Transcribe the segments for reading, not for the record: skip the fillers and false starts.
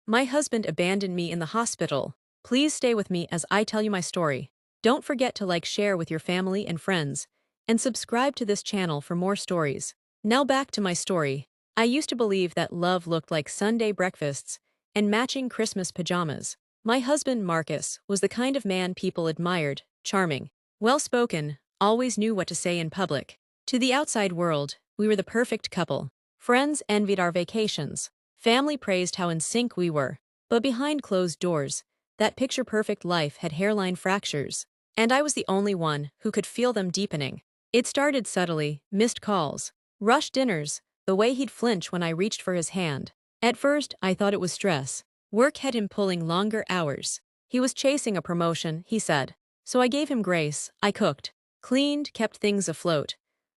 My husband abandoned me in the hospital. Please stay with me as I tell you my story. Don't forget to like, share with your family and friends, and subscribe to this channel for more stories. Now back to my story. I used to believe that love looked like Sunday breakfasts and matching Christmas pajamas. My husband, Marcus, was the kind of man people admired, charming, well-spoken, always knew what to say in public. To the outside world, we were the perfect couple. Friends envied our vacations. Family praised how in sync we were. But behind closed doors, that picture-perfect life had hairline fractures. And I was the only one who could feel them deepening. It started subtly: missed calls, rushed dinners, the way he'd flinch when I reached for his hand. At first, I thought it was stress. Work had him pulling longer hours. He was chasing a promotion, he said. So I gave him grace. I cooked, cleaned, kept things afloat.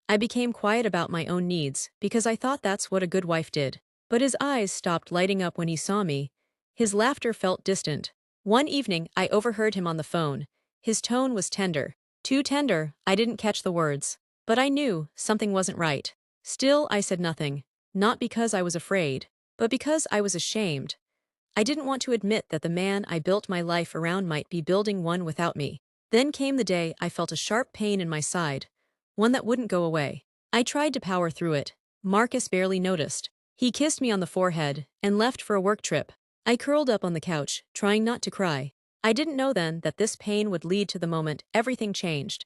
I became quiet about my own needs because I thought that's what a good wife did. But his eyes stopped lighting up when he saw me. His laughter felt distant. One evening, I overheard him on the phone. His tone was tender. Too tender, I didn't catch the words. But I knew something wasn't right. Still, I said nothing. Not because I was afraid, but because I was ashamed. I didn't want to admit that the man I built my life around might be building one without me. Then came the day I felt a sharp pain in my side, one that wouldn't go away. I tried to power through it. Marcus barely noticed. He kissed me on the forehead and left for a work trip. I curled up on the couch, trying not to cry. I didn't know then that this pain would lead to the moment everything changed,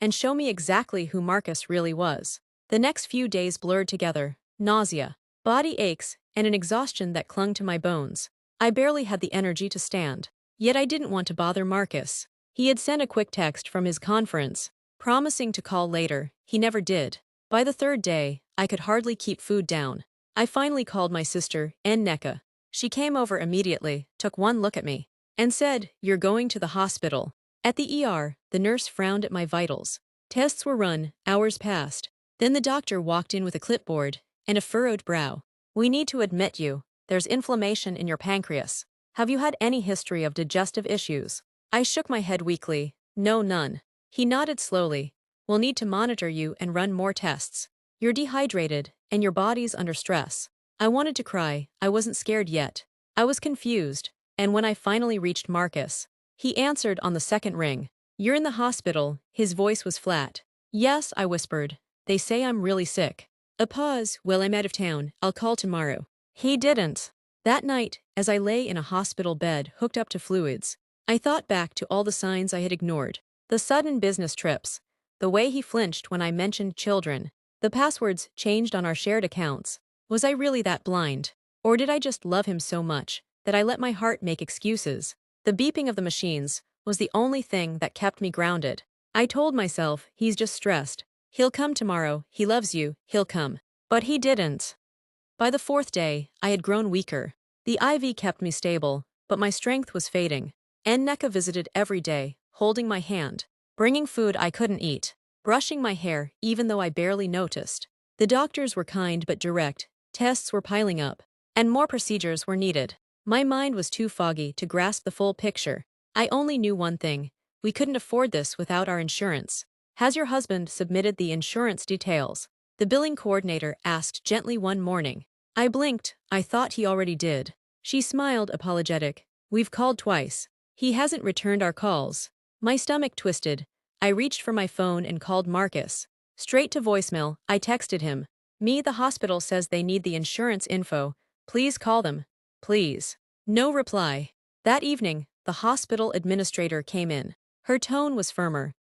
and show me exactly who Marcus really was. The next few days blurred together: nausea, body aches, and an exhaustion that clung to my bones. I barely had the energy to stand. Yet I didn't want to bother Marcus. He had sent a quick text from his conference, promising to call later. He never did. By the third day, I could hardly keep food down. I finally called my sister, Nneka. She came over immediately, took one look at me, and said, "You're going to the hospital." At the ER, the nurse frowned at my vitals. Tests were run, hours passed. Then the doctor walked in with a clipboard and a furrowed brow. "We need to admit you. There's inflammation in your pancreas. Have you had any history of digestive issues?" I shook my head weakly. "No, none." He nodded slowly. "We'll need to monitor you and run more tests. You're dehydrated, and your body's under stress." I wanted to cry. I wasn't scared yet. I was confused. And when I finally reached Marcus, he answered on the second ring. "You're in the hospital." His voice was flat. "Yes," I whispered. "They say I'm really sick." A pause. "Well, I'm out of town. I'll call tomorrow." He didn't. That night, as I lay in a hospital bed hooked up to fluids, I thought back to all the signs I had ignored. The sudden business trips, the way he flinched when I mentioned children, the passwords changed on our shared accounts. Was I really that blind? Or did I just love him so much that I let my heart make excuses? The beeping of the machines was the only thing that kept me grounded. I told myself, he's just stressed. He'll come tomorrow. He loves you. He'll come. But he didn't. By the fourth day, I had grown weaker. The IV kept me stable, but my strength was fading. Nneka visited every day, holding my hand, bringing food I couldn't eat, brushing my hair even though I barely noticed. The doctors were kind but direct. Tests were piling up, and more procedures were needed. My mind was too foggy to grasp the full picture. I only knew one thing: we couldn't afford this without our insurance. "Has your husband submitted the insurance details?" the billing coordinator asked gently one morning. I blinked. I thought he already did. She smiled, apologetic. "We've called twice. He hasn't returned our calls." My stomach twisted. I reached for my phone and called Marcus. Straight to voicemail. I texted him. The hospital says they need the insurance info. Please call them. Please." No reply. That evening, the hospital administrator came in. Her tone was firmer.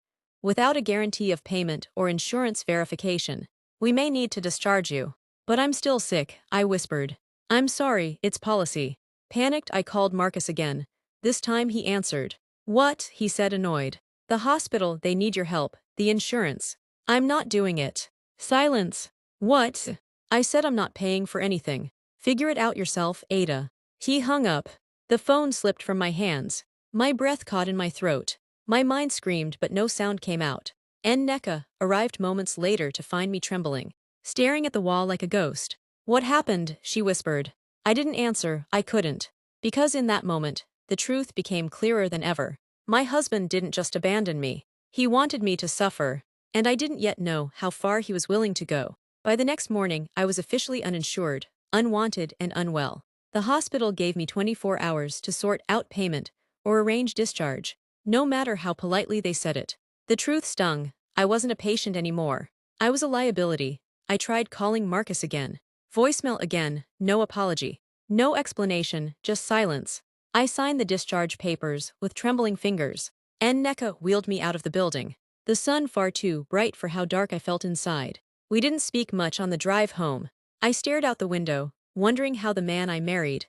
"Without a guarantee of payment or insurance verification, we may need to discharge you." "But I'm still sick," I whispered. "I'm sorry, it's policy." Panicked, I called Marcus again. This time he answered. "What?" he said, annoyed. "The hospital, they need your help. The insurance." "I'm not doing it." Silence. "What?" I said, "I'm not paying for anything. Figure it out yourself, Ada." He hung up. The phone slipped from my hands. My breath caught in my throat. My mind screamed, but no sound came out. Nneka arrived moments later to find me trembling, staring at the wall like a ghost. "What happened?" she whispered. I didn't answer. I couldn't. Because in that moment, the truth became clearer than ever. My husband didn't just abandon me. He wanted me to suffer. And I didn't yet know how far he was willing to go. By the next morning, I was officially uninsured, unwanted, and unwell. The hospital gave me 24 hours to sort out payment or arrange discharge, no matter how politely they said it. The truth stung. I wasn't a patient anymore. I was a liability. I tried calling Marcus again. Voicemail again, no apology. No explanation, just silence. I signed the discharge papers with trembling fingers. And NECA wheeled me out of the building. The sun far too bright for how dark I felt inside. We didn't speak much on the drive home. I stared out the window, wondering how the man I married,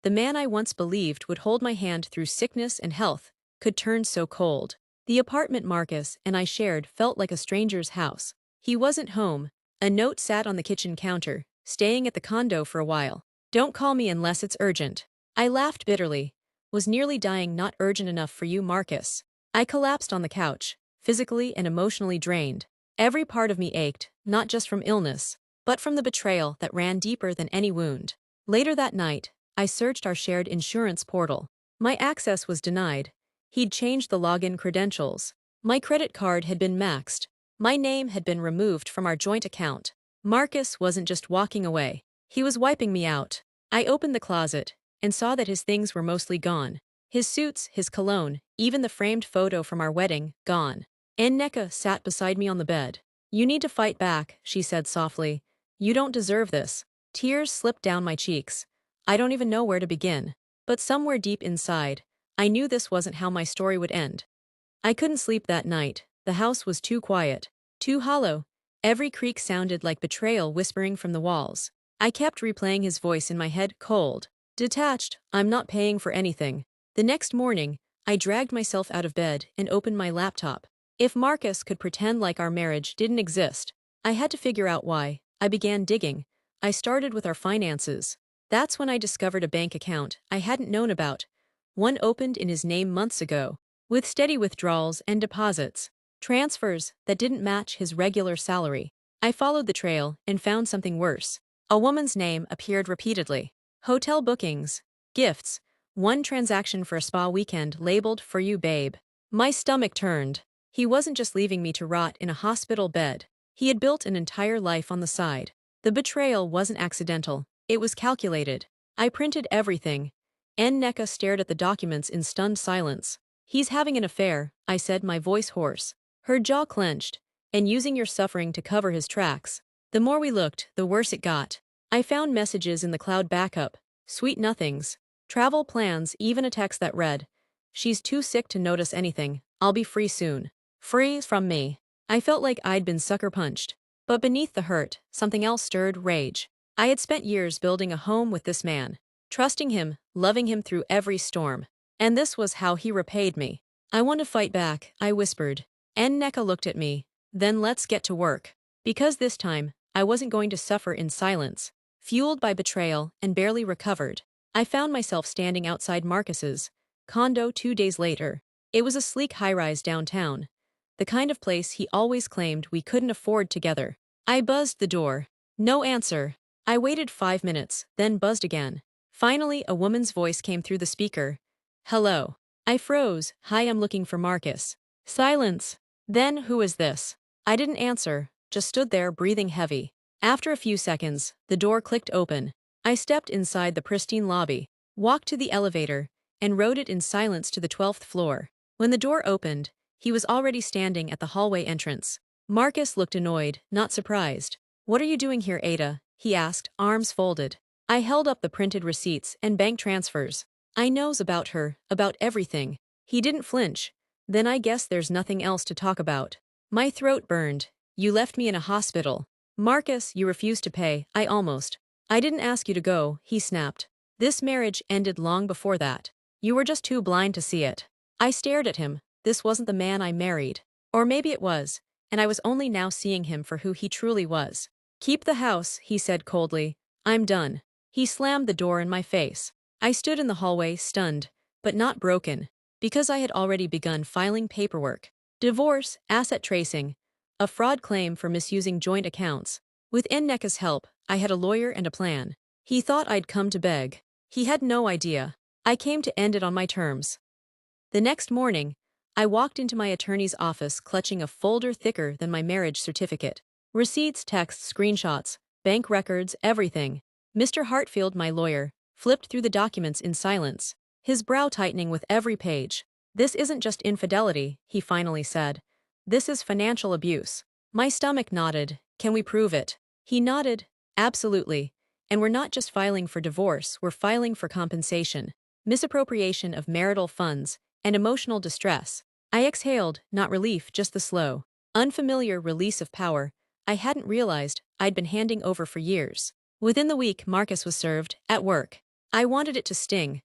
the man I once believed would hold my hand through sickness and health, could turn so cold. The apartment Marcus and I shared felt like a stranger's house. He wasn't home. A note sat on the kitchen counter, staying at the condo for a while. Don't call me unless it's urgent. I laughed bitterly. Was nearly dying not urgent enough for you, Marcus. I collapsed on the couch, physically and emotionally drained. Every part of me ached, not just from illness, but from the betrayal that ran deeper than any wound. Later that night, I searched our shared insurance portal. My access was denied. He'd changed the login credentials. My credit card had been maxed. My name had been removed from our joint account. Marcus wasn't just walking away. He was wiping me out. I opened the closet and saw that his things were mostly gone. His suits, his cologne, even the framed photo from our wedding, gone. And NECA sat beside me on the bed. You need to fight back, she said softly. You don't deserve this. Tears slipped down my cheeks. I don't even know where to begin. But somewhere deep inside, I knew this wasn't how my story would end. I couldn't sleep that night. The house was too quiet, too hollow. Every creak sounded like betrayal whispering from the walls. I kept replaying his voice in my head, cold, detached. I'm not paying for anything. The next morning, I dragged myself out of bed and opened my laptop. If Marcus could pretend like our marriage didn't exist, I had to figure out why. I began digging. I started with our finances. That's when I discovered a bank account I hadn't known about. One opened in his name months ago, with steady withdrawals and deposits, transfers that didn't match his regular salary. I followed the trail and found something worse. A woman's name appeared repeatedly. Hotel bookings, gifts, one transaction for a spa weekend labeled "For you, babe." My stomach turned. He wasn't just leaving me to rot in a hospital bed. He had built an entire life on the side. The betrayal wasn't accidental. It was calculated. I printed everything. And NECA stared at the documents in stunned silence. He's having an affair, I said, my voice hoarse. Her jaw clenched. And using your suffering to cover his tracks. The more we looked, the worse it got. I found messages in the cloud backup, sweet nothings, travel plans, even a text that read, "She's too sick to notice anything. I'll be free soon." Free from me. I felt like I'd been sucker punched. But beneath the hurt, something else stirred: rage. I had spent years building a home with this man, trusting him, loving him through every storm. And this was how he repaid me. I want to fight back, I whispered. And NECA looked at me. Then let's get to work. Because this time, I wasn't going to suffer in silence. Fueled by betrayal and barely recovered, I found myself standing outside Marcus's condo 2 days later. It was a sleek high-rise downtown, the kind of place he always claimed we couldn't afford together. I buzzed the door. No answer. I waited 5 minutes, then buzzed again. Finally, a woman's voice came through the speaker. Hello. I froze. Hi, I'm looking for Marcus. Silence. Then, who is this? I didn't answer, just stood there breathing heavy. After a few seconds, the door clicked open. I stepped inside the pristine lobby, walked to the elevator, and rode it in silence to the 12th floor. When the door opened, he was already standing at the hallway entrance. Marcus looked annoyed, not surprised. What are you doing here, Ada? He asked, arms folded. I held up the printed receipts and bank transfers. I knows about her, about everything. He didn't flinch. Then I guess there's nothing else to talk about. My throat burned. You left me in a hospital. Marcus, you refused to pay. I didn't ask you to go, he snapped. This marriage ended long before that. You were just too blind to see it. I stared at him. This wasn't the man I married. Or maybe it was, and I was only now seeing him for who he truly was. Keep the house, he said coldly. I'm done. He slammed the door in my face. I stood in the hallway, stunned, but not broken, because I had already begun filing paperwork. Divorce, asset tracing, a fraud claim for misusing joint accounts. With NECA's help, I had a lawyer and a plan. He thought I'd come to beg. He had no idea. I came to end it on my terms. The next morning, I walked into my attorney's office clutching a folder thicker than my marriage certificate. Receipts, texts, screenshots, bank records, everything. Mr. Hartfield, my lawyer, flipped through the documents in silence, his brow tightening with every page. This isn't just infidelity, he finally said. This is financial abuse. My stomach nodded. Can we prove it? He nodded. Absolutely. And we're not just filing for divorce, we're filing for compensation, misappropriation of marital funds, and emotional distress. I exhaled, not relief, just the slow, unfamiliar release of power I hadn't realized I'd been handing over for years. Within the week, Marcus was served, at work. I wanted it to sting.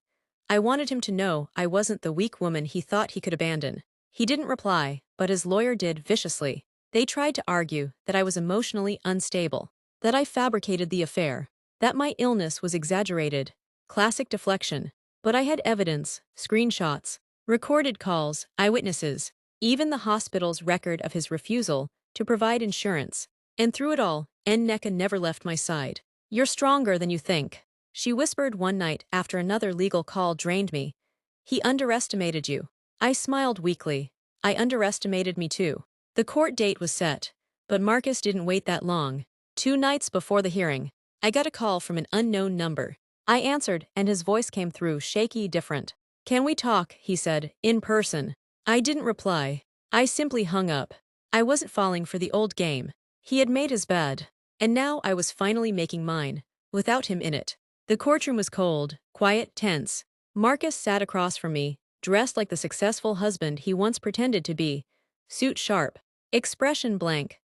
I wanted him to know I wasn't the weak woman he thought he could abandon. He didn't reply, but his lawyer did viciously. They tried to argue that I was emotionally unstable, that I fabricated the affair, that my illness was exaggerated. Classic deflection. But I had evidence, screenshots, recorded calls, eyewitnesses, even the hospital's record of his refusal to provide insurance. And through it all, Nneka never left my side. You're stronger than you think, she whispered one night after another legal call drained me. He underestimated you. I smiled weakly. I underestimated me too. The court date was set, but Marcus didn't wait that long. 2 nights before the hearing, I got a call from an unknown number. I answered, and his voice came through, shaky, different. Can we talk, he said, in person. I didn't reply. I simply hung up. I wasn't falling for the old game. He had made his bed, and now I was finally making mine, without him in it. The courtroom was cold, quiet, tense. Marcus sat across from me, dressed like the successful husband he once pretended to be, suit sharp, expression blank.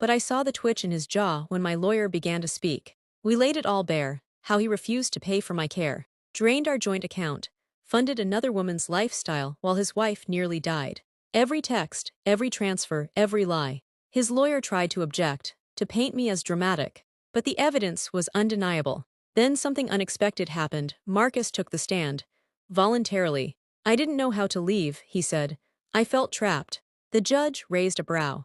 But I saw the twitch in his jaw when my lawyer began to speak. We laid it all bare, how he refused to pay for my care, drained our joint account, funded another woman's lifestyle while his wife nearly died. Every text, every transfer, every lie. His lawyer tried to object, to paint me as dramatic, but the evidence was undeniable. Then something unexpected happened. Marcus took the stand. Voluntarily. I didn't know how to leave, he said. I felt trapped. The judge raised a brow.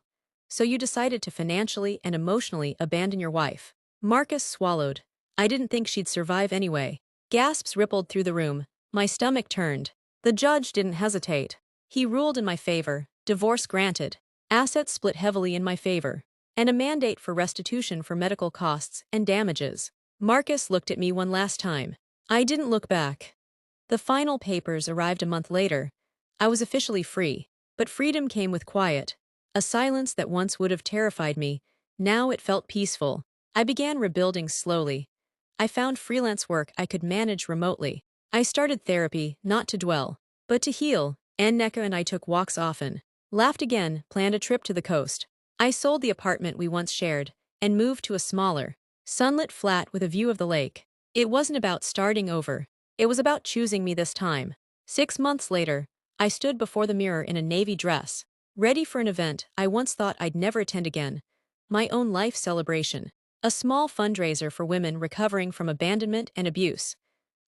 So you decided to financially and emotionally abandon your wife. Marcus swallowed. I didn't think she'd survive anyway. Gasps rippled through the room. My stomach turned. The judge didn't hesitate. He ruled in my favor. Divorce granted. Assets split heavily in my favor. And a mandate for restitution for medical costs and damages. Marcus looked at me one last time. I didn't look back. The final papers arrived a month later. I was officially free. But freedom came with quiet. A silence that once would have terrified me. Now it felt peaceful. I began rebuilding slowly. I found freelance work I could manage remotely. I started therapy, not to dwell, but to heal. Nneka and I took walks often. Laughed again, planned a trip to the coast. I sold the apartment we once shared and moved to a smaller, sunlit flat with a view of the lake. It wasn't about starting over. It was about choosing me this time. 6 months later, I stood before the mirror in a navy dress, ready for an event I once thought I'd never attend again. My own life celebration. A small fundraiser for women recovering from abandonment and abuse.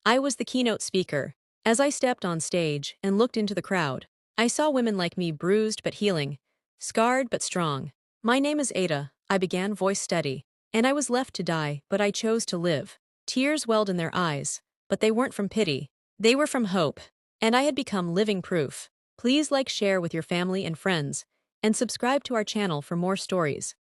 I was the keynote speaker. As I stepped on stage and looked into the crowd, I saw women like me, bruised but healing, scarred but strong. My name is Ada, I began, voice steady. And I was left to die, but I chose to live. Tears welled in their eyes, but they weren't from pity. They were from hope. And I had become living proof. Please like, share with your family and friends, and subscribe to our channel for more stories.